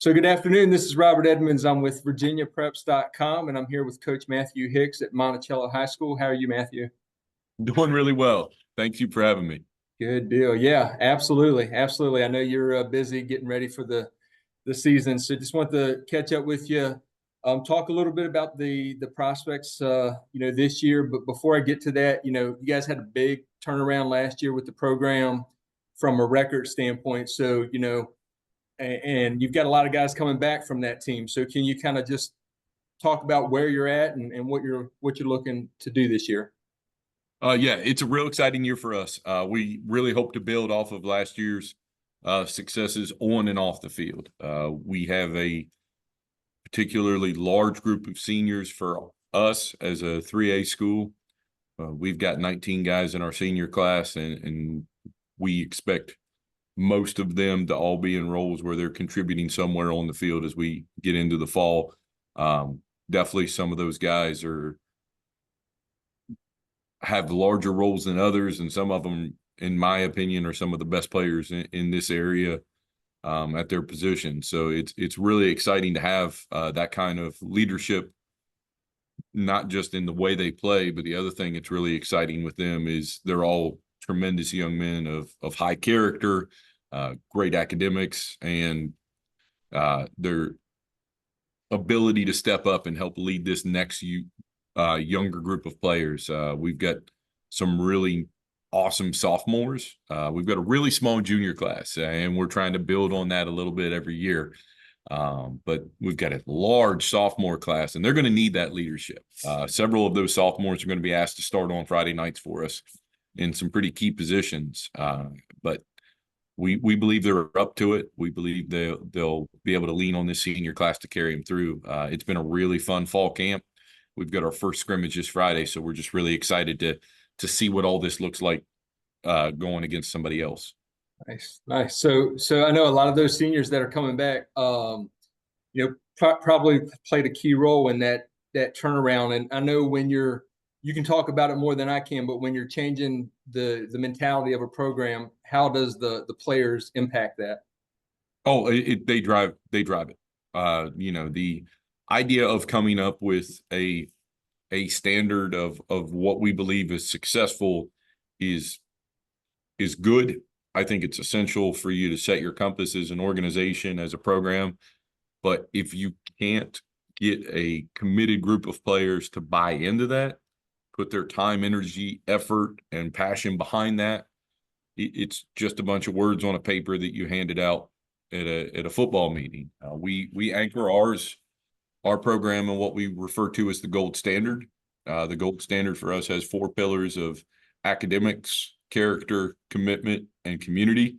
So good afternoon. This is Robert Edmonds. I'm with VirginiaPreps.com, and I'm here with Coach Matthew Hicks at Monticello High School. How are you, Matthew? Doing really well. Thank you for having me. Good deal. Yeah, absolutely. Absolutely. I know you're busy getting ready for the season. So just want to catch up with you, talk a little bit about the prospects, this year. But before I get to that, you guys had a big turnaround last year with the program from a record standpoint. So, and you've got a lot of guys coming back from that team. So can you kind of just talk about where you're at and what you're looking to do this year? Yeah, it's a real exciting year for us. We really hope to build off of last year's successes on and off the field. We have a particularly large group of seniors for us as a 3A school. We've got 19 guys in our senior class, and we expect most of them to all be in roles where they're contributing somewhere on the field as we get into the fall. Definitely some of those guys have larger roles than others, and some of them, in my opinion, are some of the best players in this area at their position. So it's really exciting to have that kind of leadership, not just in the way they play, but the other thing that's really exciting with them is they're all tremendous young men of high character, great academics, and their ability to step up and help lead this next younger group of players. We've got some really awesome sophomores. We've got a really small junior class, and we're trying to build on that a little bit every year. But we've got a large sophomore class, and they're going to need that leadership. Several of those sophomores are going to be asked to start on Friday nights for us in some pretty key positions. But we believe they're up to it. We believe they'll be able to lean on this senior class to carry them through. It's been a really fun fall camp. We've got our first scrimmage this Friday, so we're just really excited to see what all this looks like going against somebody else. Nice, nice. So I know a lot of those seniors that are coming back, probably played a key role in that turnaround. And I know when you can talk about it more than I can, but when you're changing the mentality of a program, how does the players impact that? Oh, they drive it. The idea of coming up with a standard of what we believe is successful is good. I think it's essential for you to set your compass as an organization, as a program. But if you can't get a committed group of players to buy into that, put their time, energy, effort, and passion behind that, it's just a bunch of words on a paper that you handed out at a football meeting. We anchor our program in what we refer to as the gold standard. The gold standard for us has 4 pillars of academics, character, commitment, and community.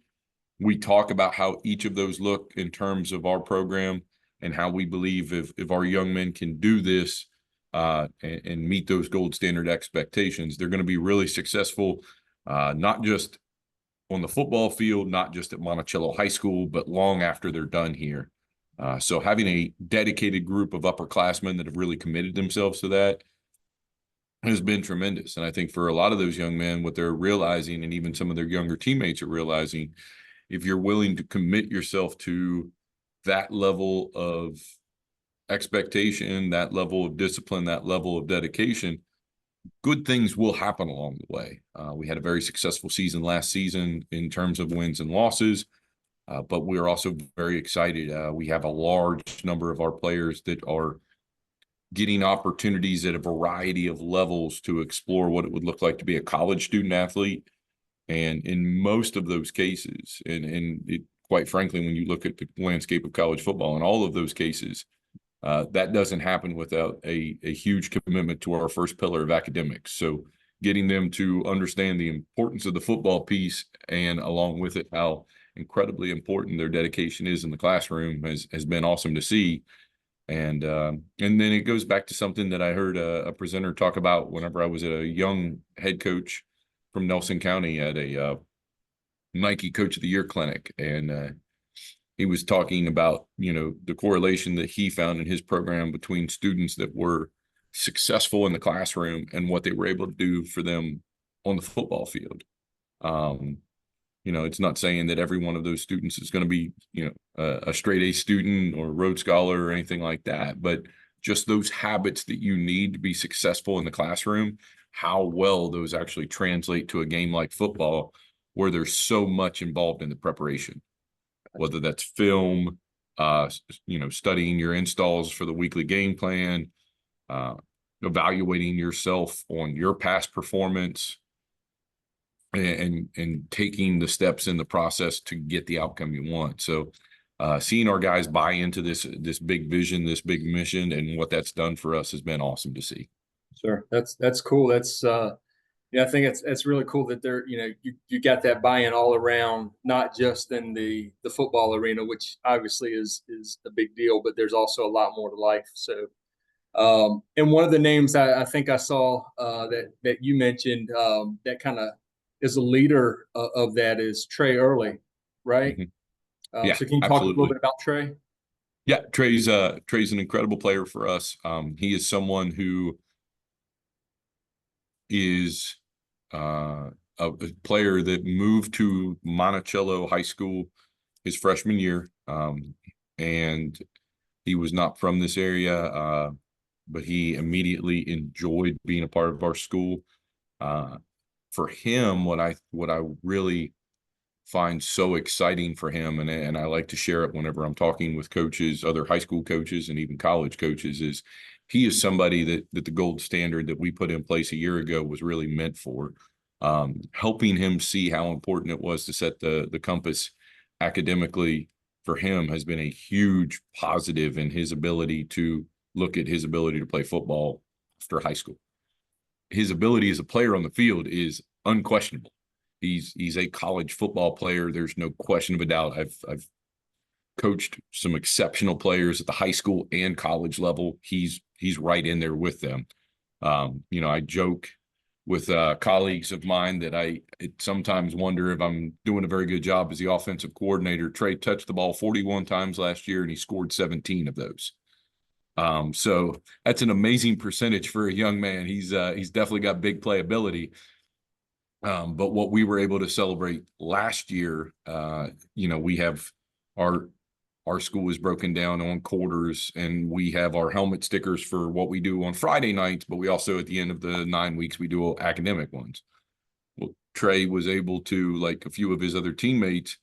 We talk about how each of those look in terms of our program and how we believe if our young men can do this and meet those gold standard expectations, they're going to be really successful, not just on the football field, not just at Monticello High School, but long after they're done here. So having a dedicated group of upperclassmen that have really committed themselves to that has been tremendous. And I think for a lot of those young men, what they're realizing, and even some of their younger teammates are realizing, if you're willing to commit yourself to that level of expectation, that level of discipline, that level of dedication, good things will happen along the way. We had a very successful season last season in terms of wins and losses, but we're also very excited. We have a large number of our players that are getting opportunities at a variety of levels to explore what it would look like to be a college student athlete. And in most of those cases, and quite frankly, when you look at the landscape of college football, in all of those cases, that doesn't happen without a huge commitment to our first pillar of academics. So getting them to understand the importance of the football piece, and along with it, how incredibly important their dedication is in the classroom has been awesome to see. And then it goes back to something that I heard a presenter talk about whenever I was a young head coach from Nelson County at a Nike Coach of the Year clinic. And he was talking about, the correlation that he found in his program between students that were successful in the classroom and what they were able to do for them on the football field. It's not saying that every one of those students is going to be, a straight A student or Rhodes Scholar or anything like that, but just those habits that you need to be successful in the classroom, how well those actually translate to a game like football, where there's so much involved in the preparation, whether that's film, studying your installs for the weekly game plan, uh, evaluating yourself on your past performance, and taking the steps in the process to get the outcome you want. So seeing our guys buy into this big vision, this big mission, and what that's done for us has been awesome to see. Sure. That's cool. That's yeah, I think it's really cool that they're, you got that buy-in all around, not just in the football arena, which obviously is a big deal, but there's also a lot more to life. So and one of the names I think I saw that you mentioned that kind of is a leader of that is Trey Early, right? Mhm. Yeah, So can you talk a little absolutely. bit about Trey? Yeah, Trey's an incredible player for us. He is someone who is a player that moved to Monticello High School his freshman year, and he was not from this area, but he immediately enjoyed being a part of our school. Uh, for him, what I really find so exciting for him, and I like to share it whenever I'm talking with coaches, other high school coaches, and even college coaches, is he is somebody that the gold standard that we put in place a year ago was really meant for. Helping him see how important it was to set the compass academically for him has been a huge positive in his ability to look at his ability to play football after high school. His ability as a player on the field is unquestionable. He's a college football player. There's no question of a doubt. I've coached some exceptional players at the high school and college level. He's right in there with them. I joke with colleagues of mine that I sometimes wonder if I'm doing a very good job as the offensive coordinator. Trey touched the ball 41 times last year, and he scored 17 of those. So that's an amazing percentage for a young man. He's definitely got big playability. But what we were able to celebrate last year, we have our school is broken down on quarters, and we have our helmet stickers for what we do on Friday nights, but we also, at the end of the 9 weeks, we do academic ones. Well, Trey was able to, like a few of his other teammates,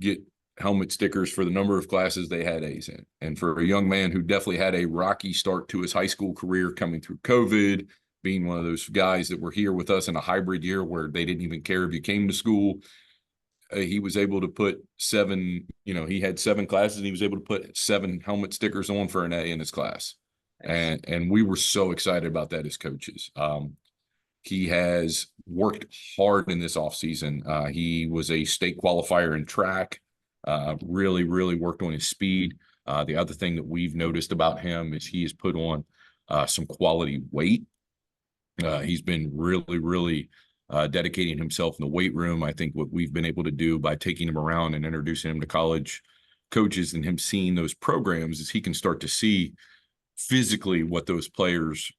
get helmet stickers for the number of classes they had A's in. And for a young man who definitely had a rocky start to his high school career coming through COVID, being one of those guys that were here with us in a hybrid year where they didn't even care if you came to school, he was able to put he had 7 classes, and he was able to put 7 helmet stickers on for an A in his class. Nice. And we were so excited about that as coaches. He has worked hard in this offseason. He was a state qualifier in track, really, really worked on his speed. The other thing that we've noticed about him is he has put on some quality weight. He's been really, really dedicating himself in the weight room. I think what we've been able to do by taking him around and introducing him to college coaches and him seeing those programs is he can start to see physically what those players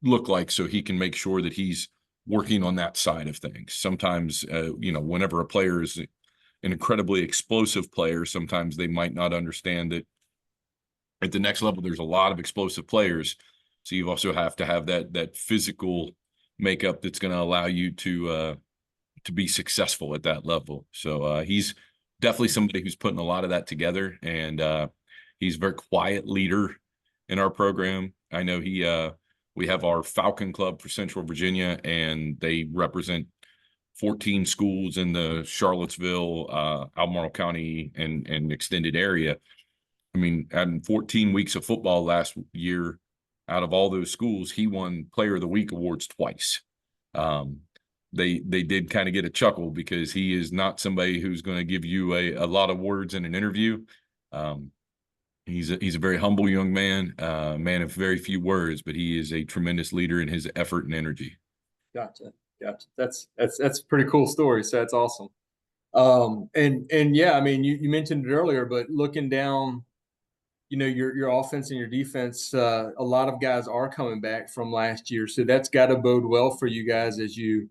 look like, so he can make sure that he's working on that side of things. Sometimes, whenever a player is an incredibly explosive player, sometimes they might not understand that at the next level, there's a lot of explosive players. So you also have to have that physical makeup that's going to allow you to be successful at that level. So he's definitely somebody who's putting a lot of that together, and he's a very quiet leader in our program. I know we have our Falcon Club for Central Virginia, and they represent 14 schools in the Charlottesville, Albemarle County, and extended area. I mean, in 14 weeks of football last year, out of all those schools, he won Player of the Week awards twice. Um, they did kind of get a chuckle because he is not somebody who's going to give you a lot of words in an interview. He's a very humble young man, man of very few words, but he is a tremendous leader in his effort and energy. Gotcha. Gotcha. That's a pretty cool story. So that's awesome. And yeah, I mean, you mentioned it earlier, but looking down, your offense and your defense, a lot of guys are coming back from last year. So that's got to bode well for you guys as you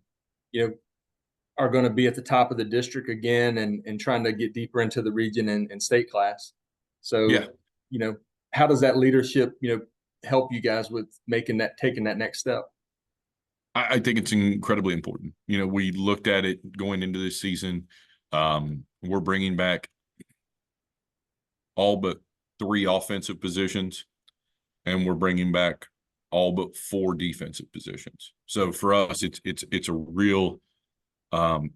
know, are going to be at the top of the district again and trying to get deeper into the region and state class. Yeah, So, how does that leadership, help you guys with taking that next step? I think it's incredibly important. We looked at it going into this season. We're bringing back all but 3 offensive positions, and we're bringing back all but 4 defensive positions. So for us, it's a real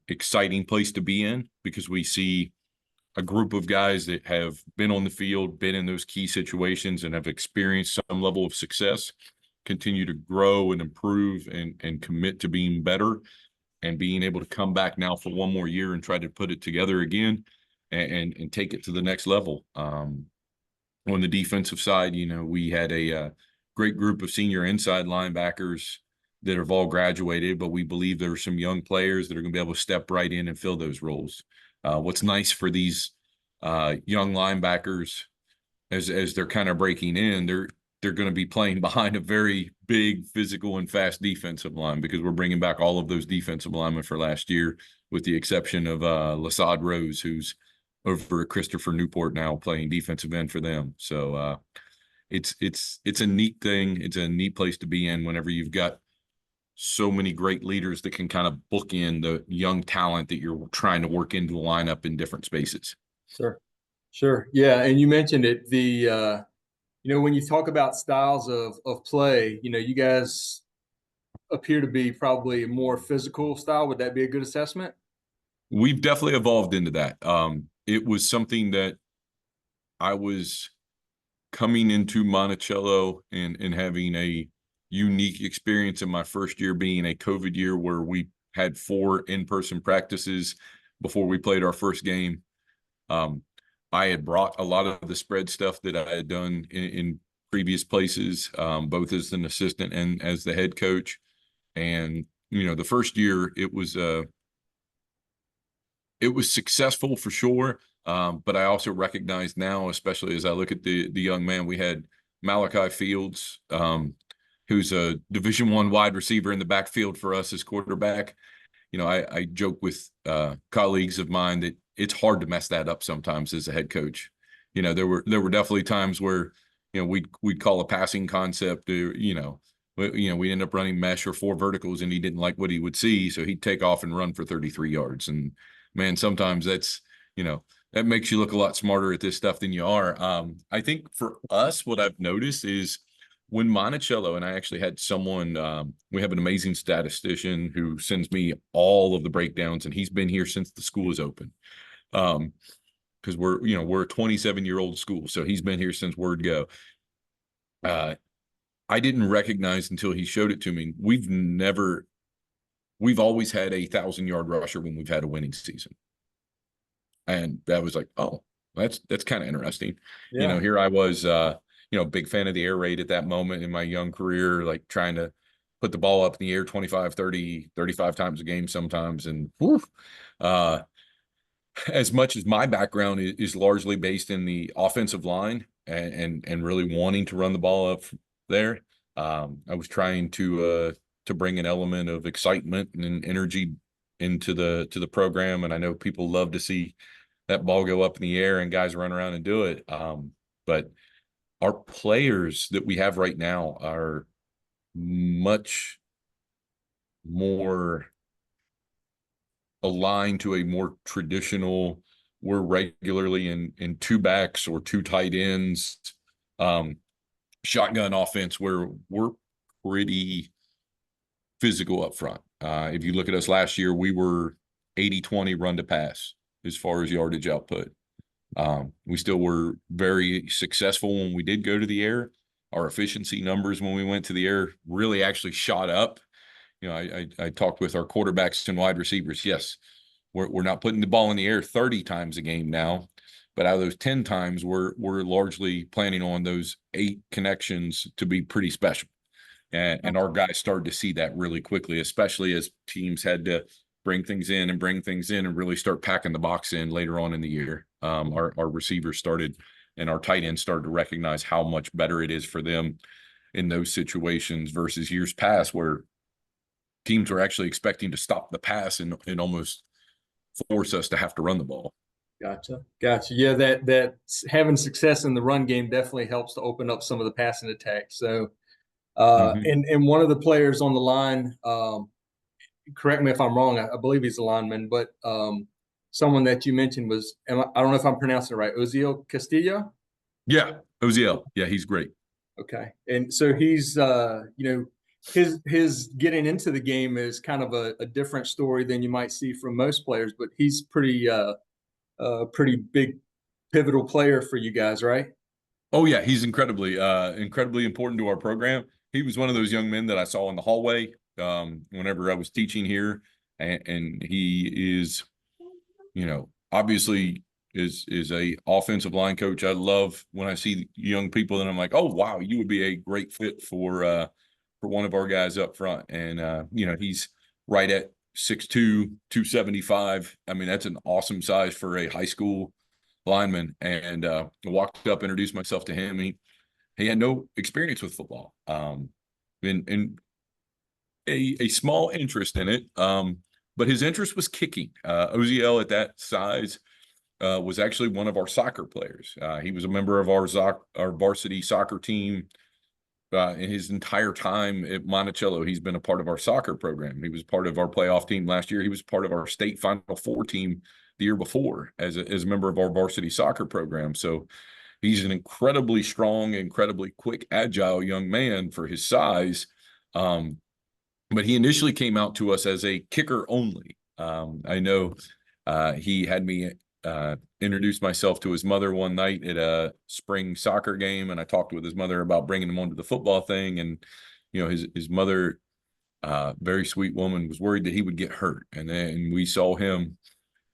exciting place to be in, because we see a group of guys that have been on the field, been in those key situations, and have experienced some level of success, continue to grow and improve and commit to being better, and being able to come back now for one more year and try to put it together again and take it to the next level. On the defensive side, we had a great group of senior inside linebackers that have all graduated, but we believe there are some young players that are going to be able to step right in and fill those roles. What's nice for these young linebackers as they're kind of breaking in, they're going to be playing behind a very big, physical, and fast defensive line, because we're bringing back all of those defensive linemen for last year, with the exception of Lasad Rose, who's over at Christopher Newport now playing defensive end for them. So it's a neat thing. It's a neat place to be in whenever you've got so many great leaders that can kind of book in the young talent that you're trying to work into the lineup in different spaces. Sure. Yeah. And you mentioned it, when you talk about styles of play, you guys appear to be probably a more physical style. Would that be a good assessment? We've definitely evolved into that. It was something that I was coming into Monticello and having a unique experience in my first year, being a COVID year where we had 4 in-person practices before we played our first game. I had brought a lot of the spread stuff that I had done in previous places, both as an assistant and as the head coach. And, the first year it was successful for sure. But I also recognize now, especially as I look at the young man, we had Malachi Fields, who's a Division I wide receiver in the backfield for us as quarterback. I joke with colleagues of mine that it's hard to mess that up sometimes as a head coach. There were definitely times where we'd call a passing concept, we end up running mesh or 4 verticals, and he didn't like what he would see, so he'd take off and run for 33 yards. And man, sometimes that's that makes you look a lot smarter at this stuff than you are. I think for us, what I've noticed is when Monticello, and I actually had someone, we have an amazing statistician who sends me all of the breakdowns, and he's been here since the school is open. Because we're a 27-year-old school, so he's been here since word go. I didn't recognize until he showed it to me. We've always had a 1,000-yard rusher when we've had a winning season. And that was like, oh, that's kind of interesting. Yeah. Here I was, big fan of the air raid at that moment in my young career, like trying to put the ball up in the air 25, 30, 35 times a game sometimes. And as much as my background is largely based in the offensive line and really wanting to run the ball up there, I was trying to bring an element of excitement and energy into the program. And I know people love to see that ball go up in the air and guys run around and do it. But our players that we have right now are much more aligned to a more traditional, we're regularly in 2 backs or 2 tight ends, shotgun offense, where we're pretty physical up front. If you look at us last year, we were 80-20 run to pass as far as yardage output. We still were very successful when we did go to the air. Our efficiency numbers when we went to the air really actually shot up. I talked with our quarterbacks and wide receivers. Yes, we're not putting the ball in the air 30 times a game now, but out of those 10 times, we're largely planning on those 8 connections to be pretty special. And our guys started to see that really quickly, especially as teams had to bring things in and really start packing the box in later on in the year. Our receivers started and our tight ends started to recognize how much better it is for them in those situations versus years past where teams were actually expecting to stop the pass and almost force us to have to run the ball. Gotcha. Gotcha. Yeah, that having success in the run game definitely helps to open up some of the passing attacks. So, and one of the players on the line, correct me if I'm wrong, I believe he's a lineman, but someone that you mentioned was, I don't know if I'm pronouncing it right, Ozil Castillo? Yeah, OZL. Yeah, he's great. Okay. And so he's, his getting into the game is kind of a different story than you might see from most players, but he's pretty big pivotal player for you guys, right? Oh yeah, he's incredibly important to our program. He was one of those young men that I saw in the hallway whenever I was teaching here, and he is, obviously is a offensive line coach. I love when I see young people and I'm like, oh wow, you would be a great fit for one of our guys up front. And he's right at 6'2", 275. I mean, that's an awesome size for a high school lineman. And I walked up, introduced myself to him. He had no experience with football, and a small interest in it. But his interest was kicking. OZL at that size was actually one of our soccer players. He was a member of our varsity soccer team. In his entire time at Monticello, he's been a part of our soccer program. He was part of our playoff team last year. He was part of our state Final Four team the year before as a member of our varsity soccer program. So he's an incredibly strong, incredibly quick, agile young man for his size. But he initially came out to us as a kicker only. I know he had me introduce myself to his mother one night at a spring soccer game, and I talked with his mother about bringing him onto the football thing. And his mother, very sweet woman, was worried that he would get hurt. And then we saw him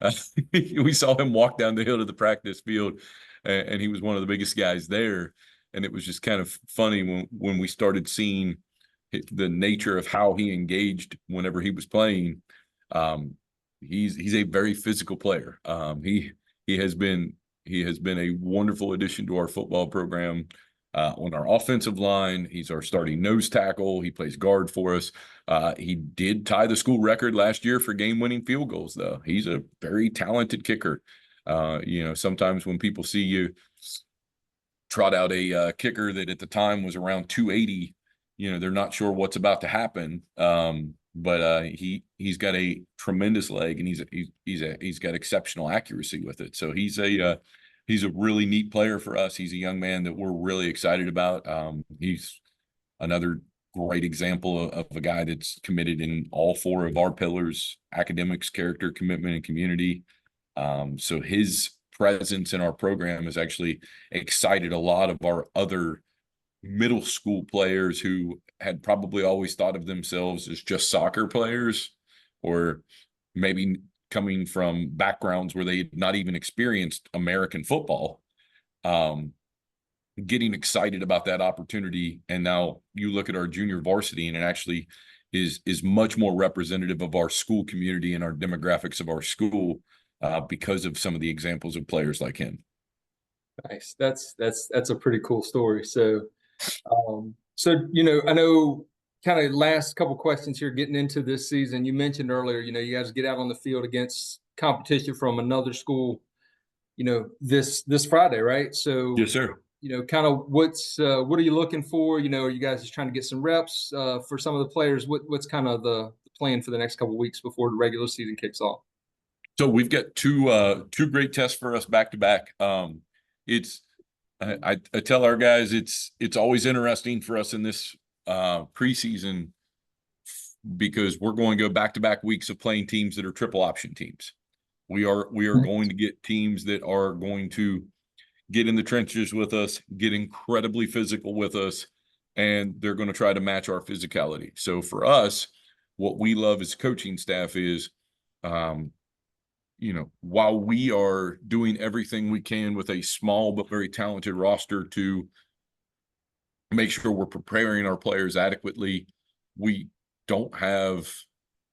walk down the hill to the practice field, and he was one of the biggest guys there. And it was just kind of funny when we started seeing the nature of how he engaged whenever he was playing. He's a very physical player. He has been a wonderful addition to our football program. On our offensive line, he's our starting nose tackle. He plays guard for us. He did tie the school record last year for game-winning field goals, though. He's a very talented kicker. Sometimes when people see you trot out a kicker that at the time was around 280, they're not sure what's about to happen. But he's got a tremendous leg, and he's got exceptional accuracy with it. So he's a really neat player for us. He's a young man that we're really excited about. He's another great example of a guy that's committed in all four of our pillars: academics, character, commitment, and community. So his presence in our program has actually excited a lot of our other middle school players who had probably always thought of themselves as just soccer players, or maybe coming from backgrounds where they had not even experienced American football, getting excited about that opportunity. And now you look at our junior varsity, and it actually is much more representative of our school community and our demographics of our school, because of some of the examples of players like him. Nice. That's a pretty cool story. So, I know kind of last couple questions here getting into this season. You mentioned earlier, you guys get out on the field against competition from another school, this Friday, right? So, Yes, sir. Kind of what are you looking for? Are you guys just trying to get some reps for some of the players? What's kind of the plan for the next couple of weeks before the regular season kicks off? So we've got two great tests for us back to back. I tell our guys it's always interesting for us in this preseason, because we're going to go back to back weeks of playing teams that are triple option teams. We are going to get teams that are going to get in the trenches with us, get incredibly physical with us, and they're going to try to match our physicality. So for us, what we love as coaching staff is, while we are doing everything we can with a small but very talented roster to make sure we're preparing our players adequately, we don't have,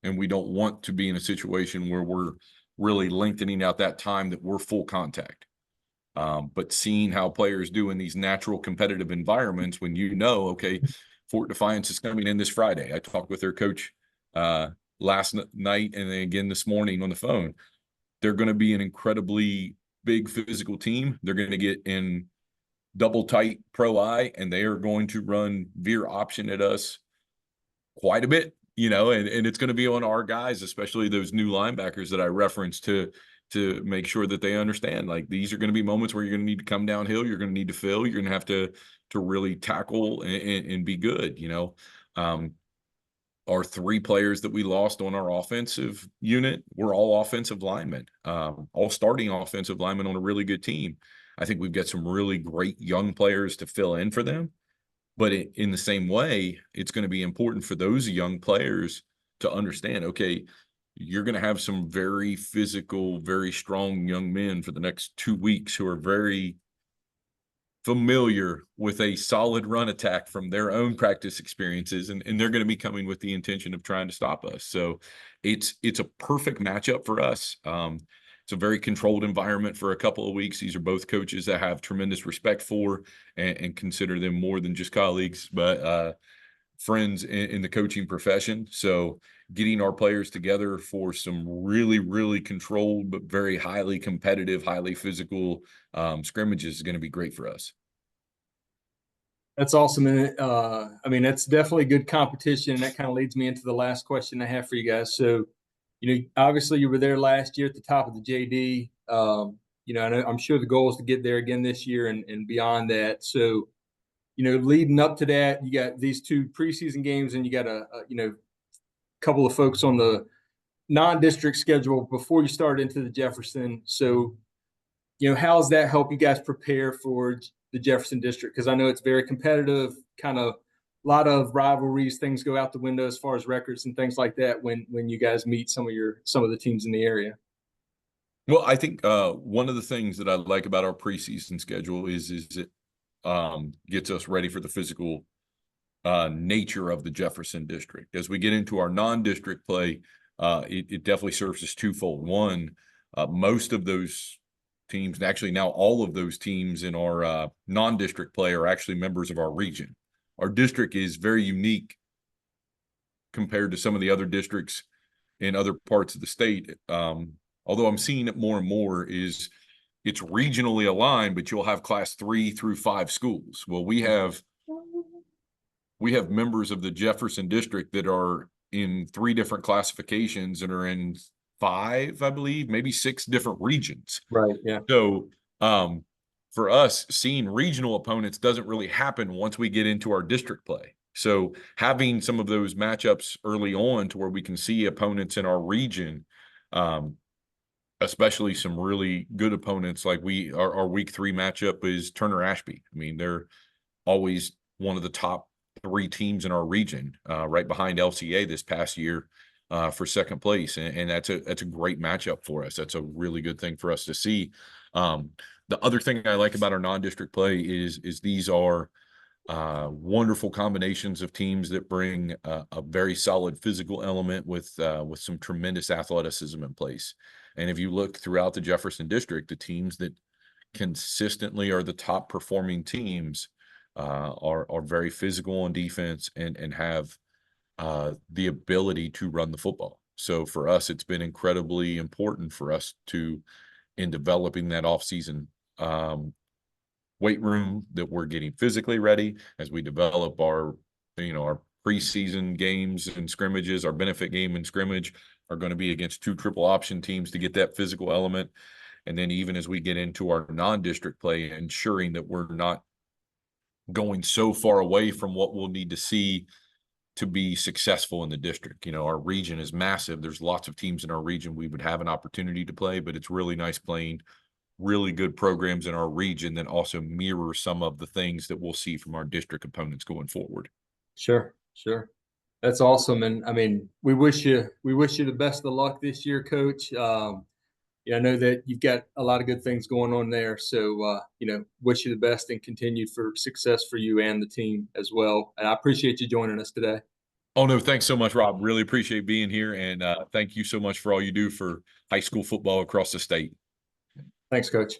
and we don't want to be in a situation where we're really lengthening out that time that we're full contact. But seeing how players do in these natural competitive environments, when okay, Fort Defiance is coming in this Friday. I talked with their coach last night and then again this morning on the phone. They're going to be an incredibly big physical team. They're going to get in double tight pro eye, and they are going to run veer option at us quite a bit, and it's going to be on our guys, especially those new linebackers that I referenced, to make sure that they understand, like, these are going to be moments where you're going to need to come downhill. You're going to need to fill. You're going to have to really tackle and be good. Our 3 players that we lost on our offensive unit were all offensive linemen, all starting offensive linemen on a really good team. I think we've got some really great young players to fill in for them. But in the same way, it's going to be important for those young players to understand, okay, you're going to have some very physical, very strong young men for the next 2 weeks who are very familiar with a solid run attack from their own practice experiences, and they're going to be coming with the intention of trying to stop us. So it's a perfect matchup for us. It's a very controlled environment for a couple of weeks. These are both coaches that I have tremendous respect for and consider them more than just colleagues, but friends in the coaching profession. So getting our players together for some really, really controlled, but very highly competitive, highly physical scrimmages is going to be great for us. That's awesome. And I mean, that's definitely good competition. And that kind of leads me into the last question I have for you guys. So, obviously you were there last year at the top of the JD. I'm sure the goal is to get there again this year and beyond that. So, leading up to that, you got these 2 preseason games, and you got a couple of folks on the non-district schedule before you start into the Jefferson. So, how does that help you guys prepare for the Jefferson district? Because I know it's very competitive, kind of a lot of rivalries. Things go out the window as far as records and things like that when you guys meet some of the teams in the area. Well, I think one of the things that I like about our preseason schedule is it gets us ready for the physical nature of the Jefferson district. As we get into our non-district play, it definitely serves as twofold. One, most of those teams, and actually now all of those teams in our non-district play, are actually members of our region. Our district is very unique compared to some of the other districts in other parts of the state. Although I'm seeing it more and more, is it's regionally aligned, but you'll have class 3 through 5 schools. Well, we have members of the Jefferson district that are in 3 different classifications and are in 5, I believe, maybe 6 different regions. Right. Yeah. So for us, seeing regional opponents doesn't really happen once we get into our district play. So having some of those matchups early on to where we can see opponents in our region, especially some really good opponents, like our week 3 matchup is Turner Ashby. I mean, they're always one of the top 3 teams in our region, right behind LCA this past year for second place, and that's a great matchup for us. That's a really good thing for us to see. The other thing I like about our non-district play is these are wonderful combinations of teams that bring a very solid physical element with some tremendous athleticism in place. And if you look throughout the Jefferson district, the teams that consistently are the top performing teams are very physical on defense and have the ability to run the football. So for us, it's been incredibly important for us in developing that offseason weight room, that we're getting physically ready as we develop our preseason games and scrimmages. Our benefit game and scrimmage are going to be against 2 triple option teams to get that physical element. And then even as we get into our non-district play, ensuring that we're not going so far away from what we'll need to see to be successful in the district. Our region is massive. There's lots of teams in our region we would have an opportunity to play, but it's really nice playing really good programs in our region that also mirror some of the things that we'll see from our district opponents going forward. Sure. That's awesome. And I mean, we wish you the best of luck this year, Coach. I know that you've got a lot of good things going on there. So, wish you the best and continued for success for you and the team as well. And I appreciate you joining us today. Oh, no, thanks so much, Rob. Really appreciate being here. And thank you so much for all you do for high school football across the state. Thanks, Coach.